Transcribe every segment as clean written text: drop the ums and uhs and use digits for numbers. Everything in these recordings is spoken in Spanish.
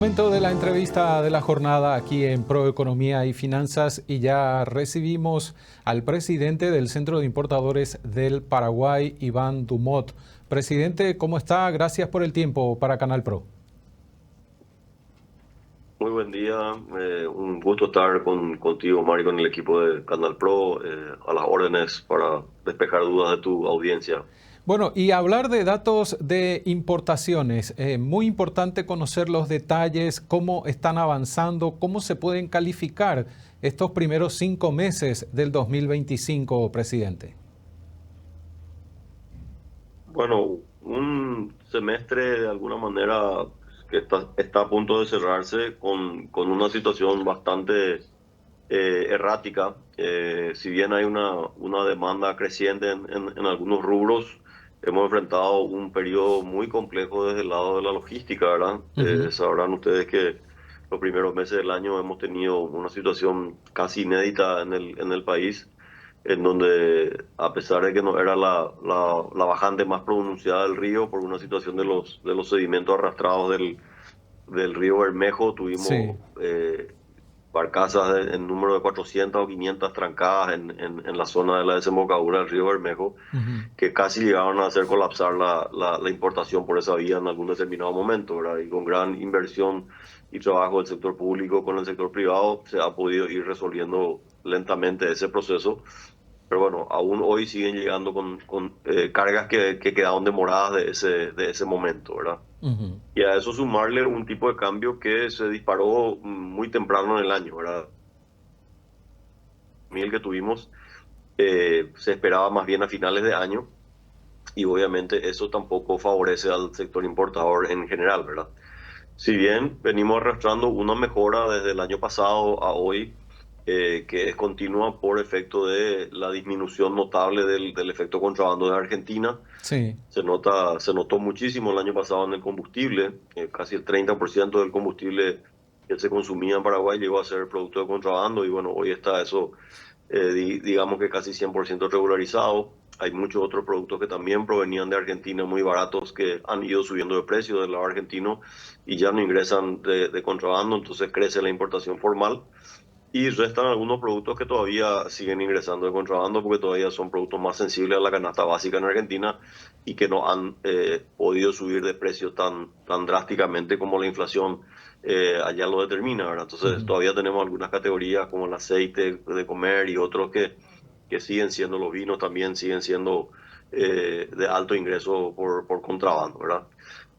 Momento de la entrevista de la jornada aquí en Proeconomía y Finanzas y ya recibimos al presidente del Centro de Importadores del Paraguay, Iván Dumont. Presidente, ¿cómo está? Gracias por el tiempo para Canal Pro. Muy buen día, un gusto estar contigo, Mario, con el equipo de Canal Pro, a las órdenes para despejar dudas de tu audiencia. Bueno, y hablar de datos de importaciones, muy importante conocer los detalles, cómo están avanzando, cómo se pueden calificar estos primeros 5 meses del 2025, presidente. Bueno, un semestre de alguna manera que está a punto de cerrarse con una situación bastante errática. Si bien hay una demanda creciente en algunos rubros, hemos enfrentado un periodo muy complejo desde el lado de la logística, ¿verdad? Sabrán ustedes que los primeros meses del año hemos tenido una situación casi inédita en el país, en donde a pesar de que no era la bajante más pronunciada del río por una situación de los sedimentos arrastrados del río Bermejo, Sí. tuvimos barcazas en número de 400 o 500 trancadas en la zona de la desembocadura del río Bermejo, Ujú. que casi llegaron a hacer colapsar la importación por esa vía en algún determinado momento, ¿verdad? Y con gran inversión y trabajo del sector público con el sector privado se ha podido ir resolviendo lentamente ese proceso. Pero bueno, aún hoy siguen llegando con cargas que quedaron demoradas de ese momento, ¿verdad? Ujú. Y a eso sumarle un tipo de cambio que se disparó muy temprano en el año, ¿verdad? El que tuvimos se esperaba más bien a finales de año, y obviamente eso tampoco favorece al sector importador en general, ¿verdad? Si bien venimos arrastrando una mejora desde el año pasado a hoy, que es continua por efecto de la disminución notable del efecto contrabando de Argentina. Sí. Se notó muchísimo el año pasado en el combustible. Casi el 30% del combustible que se consumía en Paraguay llegó a ser producto de contrabando, y bueno, hoy está eso, digamos que casi 100% regularizado. Hay muchos otros productos que también provenían de Argentina muy baratos, que han ido subiendo de precio del lado argentino y ya no ingresan de contrabando, entonces crece la importación formal. Y restan algunos productos que todavía siguen ingresando de contrabando, porque todavía son productos más sensibles a la canasta básica en Argentina y que no han podido subir de precio tan drásticamente como la inflación allá lo determina, ¿verdad? Entonces Ujú. todavía tenemos algunas categorías como el aceite de comer y otros que siguen siendo, los vinos también siguen siendo de alto ingreso por contrabando, ¿verdad?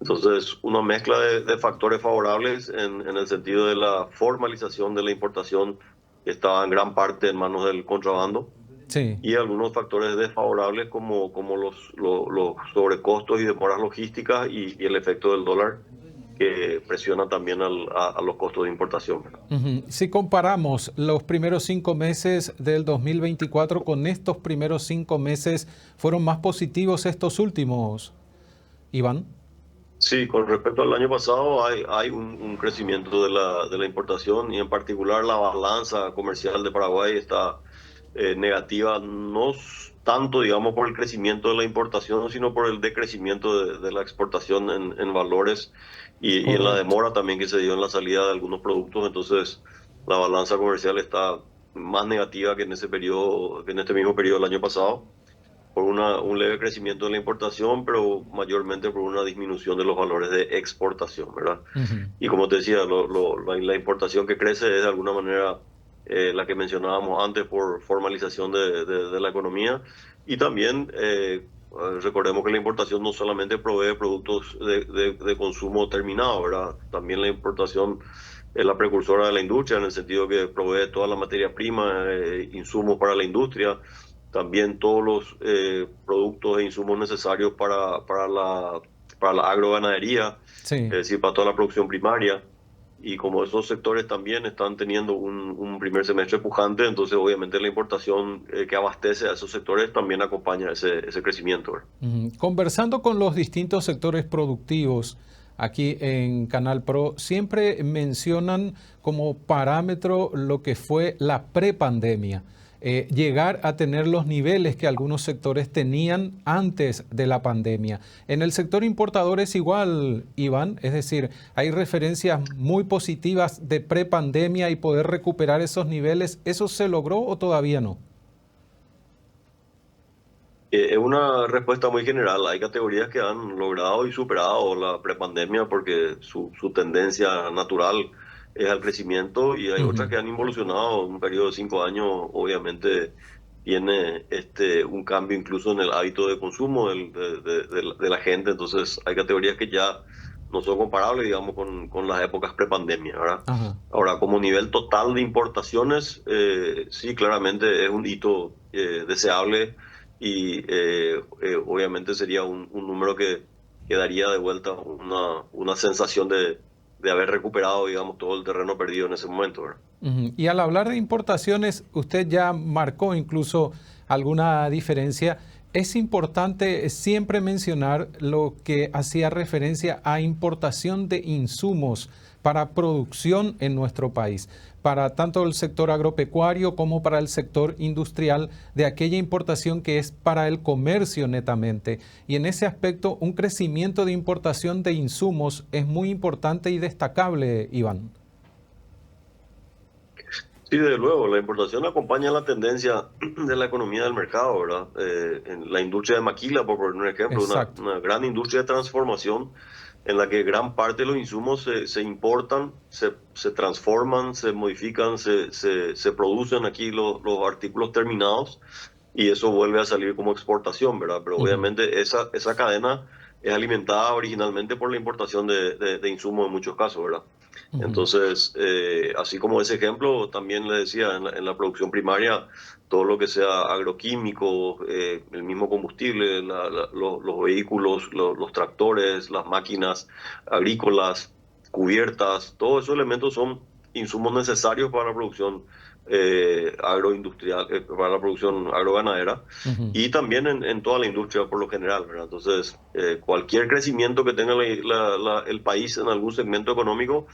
Entonces, una mezcla de factores favorables en el sentido de la formalización de la importación, que estaba en gran parte en manos del contrabando, Sí. y algunos factores desfavorables como los sobrecostos y demoras logísticas y el efecto del dólar, que presiona también a los costos de importación, ¿verdad? Ujú. Si comparamos los primeros 5 meses del 2024 con estos primeros 5 meses, ¿fueron más positivos estos últimos, Iván? Sí, con respecto al año pasado hay un crecimiento de la importación, y en particular la balanza comercial de Paraguay está negativa, no tanto, digamos, por el crecimiento de la importación, sino por el decrecimiento de la exportación en valores, y en la Correcto. demora también que se dio en la salida de algunos productos. Entonces, la balanza comercial está más negativa que en ese periodo, que en este mismo periodo del año pasado, por un leve crecimiento de la importación, pero mayormente por una disminución de los valores de exportación, ¿verdad? Ujú. Y como te decía, la importación que crece es de alguna manera la que mencionábamos antes, por formalización de la economía. Y también recordemos que la importación no solamente provee productos de consumo terminado, ¿verdad? También la importación es la precursora de la industria, en el sentido que provee toda la materia prima, insumos para la industria, también todos los productos e insumos necesarios para la agroganadería, Sí. es decir, para toda la producción primaria. Y como esos sectores también están teniendo un primer semestre pujante, entonces obviamente la importación que abastece a esos sectores también acompaña ese crecimiento, ¿verdad? Ujú. Conversando con los distintos sectores productivos aquí en Canal Pro, siempre mencionan como parámetro lo que fue la prepandemia. llegar a tener los niveles que algunos sectores tenían antes de la pandemia. En el sector importador es igual, Iván, es decir, hay referencias muy positivas de prepandemia y poder recuperar esos niveles. ¿Eso se logró o todavía no? Es una respuesta muy general. Hay categorías que han logrado y superado la prepandemia porque su tendencia natural es al crecimiento, y hay otras Ujú. que han involucionado en un periodo de 5 años. Obviamente tiene un cambio incluso en el hábito de consumo de la gente. Entonces hay categorías que ya no son comparables, digamos, con las épocas prepandemia, ¿verdad? Ajá. Ahora, como nivel total de importaciones, sí, claramente es un hito deseable, y obviamente sería un número que daría de vuelta una sensación de haber recuperado, digamos, todo el terreno perdido en ese momento, ¿verdad? Ujú. Y al hablar de importaciones, usted ya marcó incluso alguna diferencia. Es importante siempre mencionar lo que hacía referencia a importación de insumos para producción en nuestro país, para tanto el sector agropecuario como para el sector industrial, de aquella importación que es para el comercio netamente. Y en ese aspecto, un crecimiento de importación de insumos es muy importante y destacable, Iván. Sí, desde luego, la importación acompaña la tendencia de la economía del mercado, ¿verdad? En la industria de maquila, por poner un ejemplo, Exacto. una gran industria de transformación en la que gran parte de los insumos se importan, se transforman, se modifican, se producen aquí los artículos terminados, y eso vuelve a salir como exportación, ¿verdad? Pero Ujú. obviamente esa cadena es alimentada originalmente por la importación de insumos en muchos casos, ¿verdad? Ujú. Entonces, así como ese ejemplo, también le decía, en la producción primaria, todo lo que sea agroquímico, el mismo combustible, los vehículos, los tractores, las máquinas agrícolas, cubiertas, todos esos elementos son insumos necesarios para la producción agroindustrial, para la producción agroganadera, Ujú. y también en toda la industria por lo general, ¿verdad? Entonces, cualquier crecimiento que tenga el país en algún segmento económico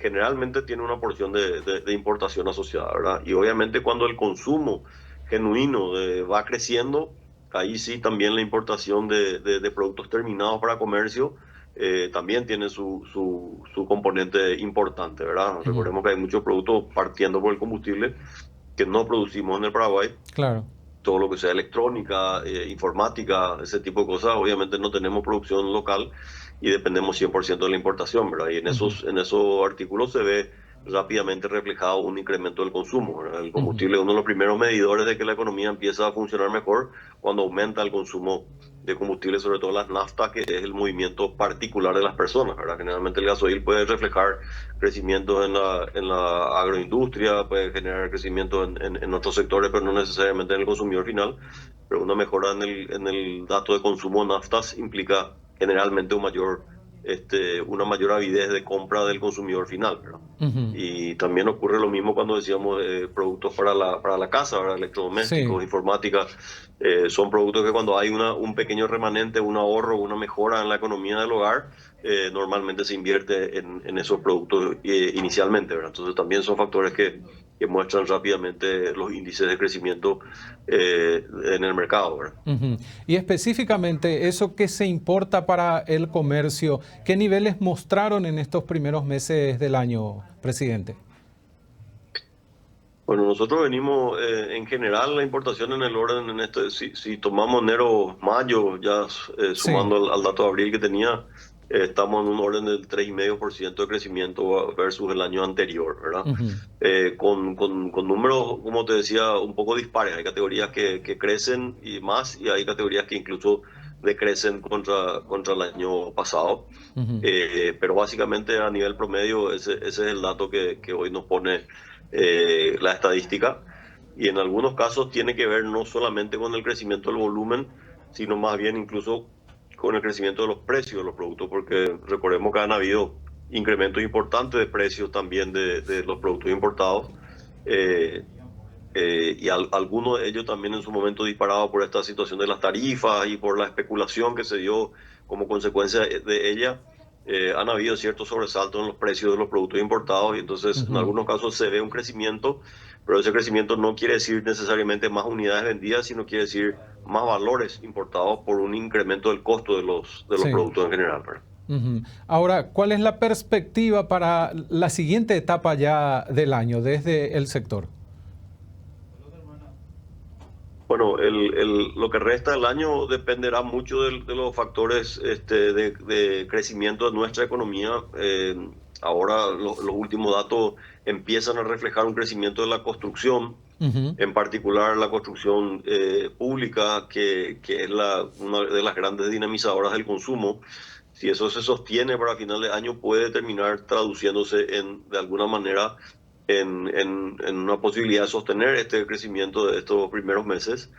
generalmente tiene una porción de importación asociada, ¿verdad? Y obviamente cuando el consumo genuino va creciendo, ahí sí también la importación de productos terminados para comercio también tiene su componente importante, ¿verdad? Ujú. Recordemos que hay muchos productos partiendo por el combustible que no producimos en el Paraguay. Claro. Todo lo que sea electrónica, informática, ese tipo de cosas, obviamente no tenemos producción local y dependemos 100% de la importación, ¿verdad? Y en Ujú. esos artículos se ve rápidamente reflejado un incremento del consumo, ¿verdad? El Ujú. combustible es uno de los primeros medidores de que la economía empieza a funcionar mejor cuando aumenta el consumo de combustible, sobre todo las naftas, que es el movimiento particular de las personas, ¿verdad? Generalmente el gasoil puede reflejar crecimiento en la agroindustria, puede generar crecimiento en otros sectores, pero no necesariamente en el consumidor final. Pero una mejora en el dato de consumo de naftas implica generalmente una mayor avidez de compra del consumidor final, ¿verdad? Ujú. Y también ocurre lo mismo cuando decíamos productos para la casa, ¿verdad? Sí. Electrodomésticos, informática. Son productos que cuando hay un pequeño remanente, un ahorro, una mejora en la economía del hogar, normalmente se invierte en esos productos inicialmente, ¿verdad? Entonces también son factores que muestran rápidamente los índices de crecimiento en el mercado, ¿verdad? Ujú. Y específicamente eso que se importa para el comercio, ¿qué niveles mostraron en estos primeros meses del año, presidente? Bueno, nosotros venimos, en general, la importación en el orden, si tomamos enero, mayo, ya Sí. sumando al dato de abril que tenía, estamos en un orden del 3,5% de crecimiento versus el año anterior, ¿verdad? Ujú. Con números, como te decía, un poco dispares. Hay categorías que crecen y más, y hay categorías que incluso decrecen contra el año pasado. Ujú. Pero básicamente a nivel promedio ese es el dato que hoy nos pone la estadística, y en algunos casos tiene que ver no solamente con el crecimiento del volumen, sino más bien incluso con el crecimiento de los precios de los productos, porque recordemos que han habido incrementos importantes de precios también de los productos importados, eh, y algunos de ellos también en su momento disparados por esta situación de las tarifas y por la especulación que se dio como consecuencia de ella. han habido ciertos sobresaltos en los precios de los productos importados y entonces en Ujú. algunos casos se ve un crecimiento, pero ese crecimiento no quiere decir necesariamente más unidades vendidas, sino quiere decir más valores importados por un incremento del costo de los Sí. productos en general, ¿verdad? Ujú. Ahora, ¿cuál es la perspectiva para la siguiente etapa ya del año desde el sector? Bueno, lo que resta del año dependerá mucho de los factores de crecimiento de nuestra economía. Ahora los últimos datos empiezan a reflejar un crecimiento de la construcción, Ujú. en particular la construcción pública, que es una de las grandes dinamizadoras del consumo. Si eso se sostiene para final de año, puede terminar traduciéndose de alguna manera en una posibilidad de sostener este crecimiento de estos primeros meses,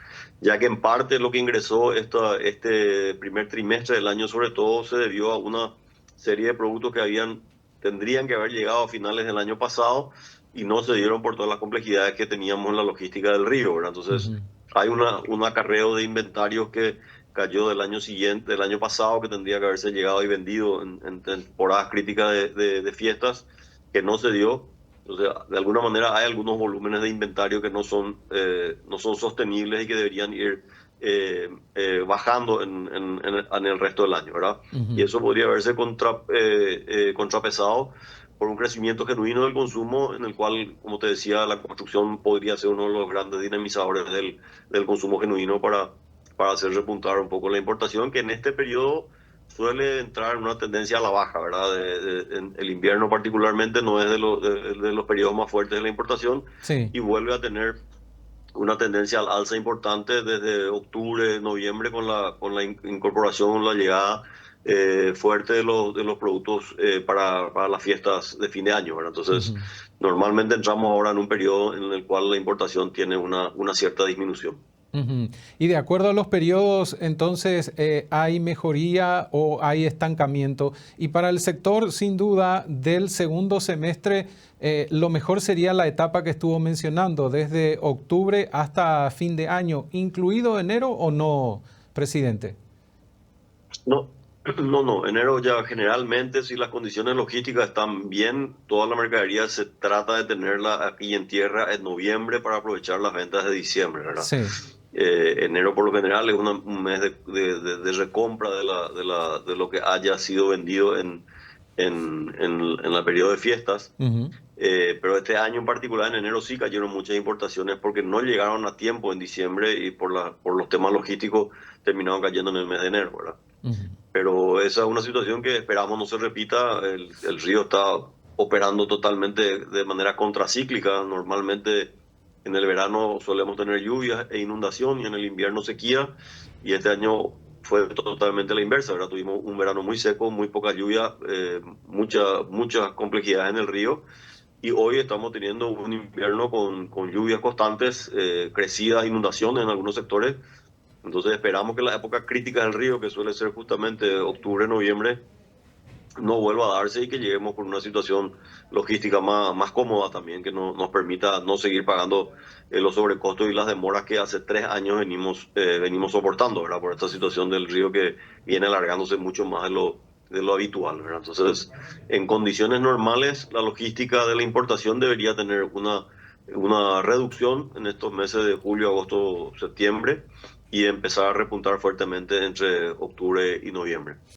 ya que en parte lo que ingresó este primer trimestre del año sobre todo se debió a una serie de productos que tendrían que haber llegado a finales del año pasado y no se dieron por todas las complejidades que teníamos en la logística del río, ¿verdad? Entonces, Ujú. hay un acarreo de inventarios que cayó del año siguiente, del año pasado, que tendría que haberse llegado y vendido en temporadas críticas de fiestas, que no se dio. Entonces, de alguna manera hay algunos volúmenes de inventario que no son sostenibles y que deberían ir bajando en el resto del año, ¿verdad? Y Ujú. eso podría verse contrapesado por un crecimiento genuino del consumo, en el cual, como te decía, la construcción podría ser uno de los grandes dinamizadores del consumo genuino para hacer repuntar un poco la importación, que en este periodo suele entrar en una tendencia a la baja, ¿verdad? En el invierno particularmente no es de los periodos más fuertes de la importación Sí. y vuelve a tener una tendencia al alza importante desde octubre, noviembre, con la incorporación, la llegada fuerte de los productos para las fiestas de fin de año, ¿verdad? Entonces, Ujú. normalmente entramos ahora en un periodo en el cual la importación tiene una cierta disminución. Ujú. Y de acuerdo a los periodos, entonces, ¿hay mejoría o hay estancamiento? Y para el sector, sin duda, del segundo semestre, lo mejor sería la etapa que estuvo mencionando, desde octubre hasta fin de año, incluido enero o no, presidente. No, no. Enero ya generalmente, si las condiciones logísticas están bien, toda la mercadería se trata de tenerla aquí en tierra en noviembre para aprovechar las ventas de diciembre, ¿verdad? Sí. Enero por lo general es un mes de recompra de lo que haya sido vendido en la periodo de fiestas. Ujú. Pero este año en particular, en enero, sí cayeron muchas importaciones porque no llegaron a tiempo en diciembre y por los temas logísticos terminaron cayendo en el mes de enero, ¿verdad? Ujú. Pero esa es una situación que esperamos no se repita. El río está operando totalmente de manera contracíclica. Normalmente en el verano solemos tener lluvias e inundación y en el invierno sequía. Y este año fue totalmente la inversa, ¿verdad? Tuvimos un verano muy seco, muy poca lluvia, muchas complejidades en el río. Y hoy estamos teniendo un invierno con lluvias constantes, crecidas inundaciones en algunos sectores. Entonces esperamos que la época crítica del río, que suele ser justamente octubre, noviembre, no vuelva a darse y que lleguemos con una situación logística más cómoda también, que nos permita no seguir pagando los sobrecostos y las demoras que hace 3 años venimos soportando, ¿verdad? Por esta situación del río que viene alargándose mucho más de lo habitual, ¿verdad? Entonces, en condiciones normales, la logística de la importación debería tener una reducción en estos meses de julio, agosto, septiembre y empezar a repuntar fuertemente entre octubre y noviembre.